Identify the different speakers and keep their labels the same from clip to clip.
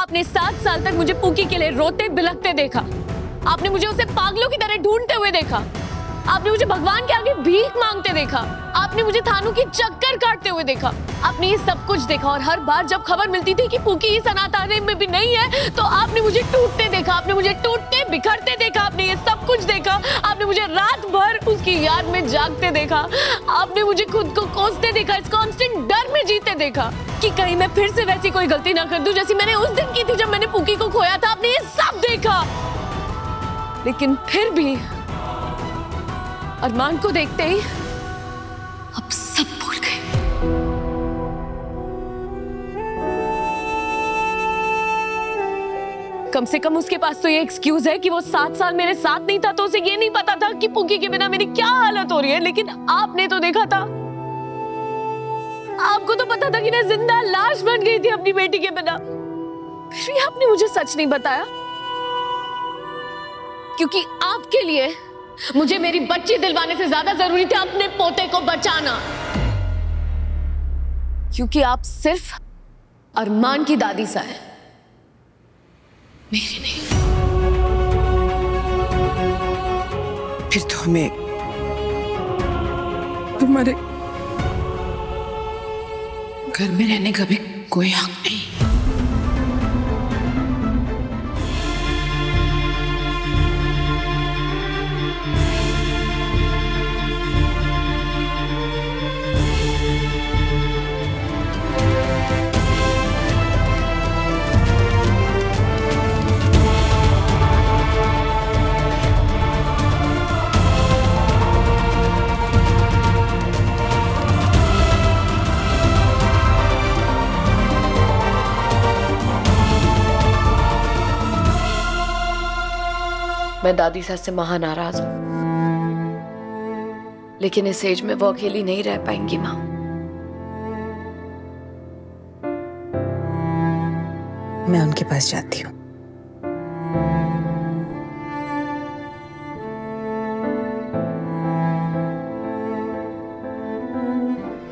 Speaker 1: आपने 7 साल तक मुझे पूकी के लिए रोते बिलखते देखा। आपने मुझे उसे पागलों की तरह ढूंढते हुए देखा। आपने मुझे भगवान के आगे भीख मांगते देखा। आपने मुझे थानों की चक्कर काटते हुए देखा। आपने ये सब कुछ देखा और हर बार जब खबर मिलती थी कि पूकी इस अनाथालय में भी नहीं है तो आपने मुझे टूटते देखा। आपने मुझे टूटते बिखरते देखा। आपने ये सब कुछ देखा। आपने मुझे रात भर उसकी याद में जागते देखा। आपने मुझे खुद को कोसते देखा, इस कांस्टेंट डर में जीते देखा कि कहीं मैं फिर से वैसी कोई गलती ना कर दूं जैसी मैंने उस दिन की थी जब मैंने पूकी को खोया था। आपने ये सब देखा, लेकिन फिर भी अरमान को देखते ही अब सब भूल गए। कम से कम उसके पास तो ये एक्सक्यूज है कि वो 7 साल मेरे साथ नहीं था तो उसे ये नहीं पता था कि पूकी के बिना मेरी क्या हालत हो रही है। लेकिन आपने तो देखा था, आपको तो पता था कि मैं जिंदा लाश बन गई थी अपनी बेटी के बिना। फिर भी आपने मुझे सच नहीं बताया, क्योंकि आपके लिए मुझे मेरी बच्ची दिलवाने से ज्यादा जरूरी था अपने पोते को बचाना। क्योंकि आप सिर्फ अरमान की दादी सा है, मेरी नहीं।
Speaker 2: फिर तो हमें तुम्हारे घर में रहने का भी कोई हक नहीं।
Speaker 1: मैं दादी सास से महा नाराज हूं, लेकिन इस एज में वो अकेली नहीं रह पाएंगी मां।
Speaker 2: मैं उनके पास जाती हूँ।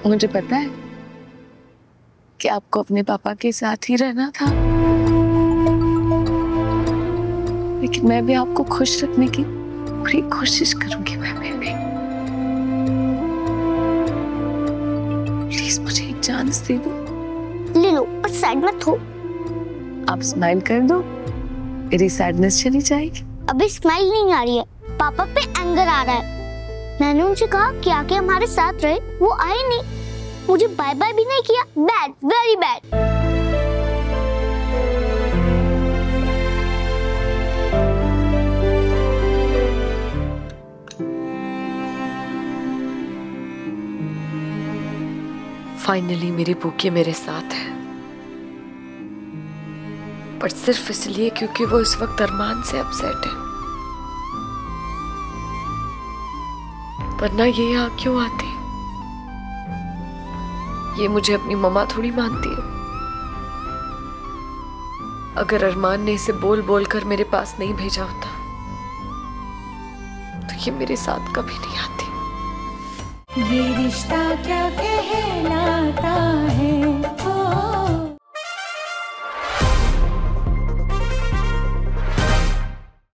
Speaker 1: मुझे पता है कि आपको अपने पापा के साथ ही रहना था, लेकिन मैं भी आपको खुश रखने की पूरी कोशिश करूंगी। मैं भी प्लीज मुझे एक चांस दे दो।
Speaker 3: ले लो, पर सैड मत हो।
Speaker 1: आप स्माइल कर दो, मेरी सैडनेस चली जाएगी।
Speaker 3: अभी स्माइल नहीं आ रही है, पापा पे एंगर आ रहा है। मैंने उनसे कहा कि आके हमारे साथ रहे, वो आए नहीं, मुझे बाय बाय भी नहीं किया। Bad, very bad.
Speaker 1: फाइनली मेरी पूकी मेरे साथ है, पर सिर्फ इसलिए क्योंकि वो इस वक्त अरमान से अपसेट है। वरना ये यहाँ क्यों आती? ये मुझे अपनी मम्मा थोड़ी मानती है। अगर अरमान ने इसे बोल बोल कर मेरे पास नहीं भेजा होता तो ये मेरे साथ कभी नहीं आती।
Speaker 4: ये रिश्ता क्या कहलाता है।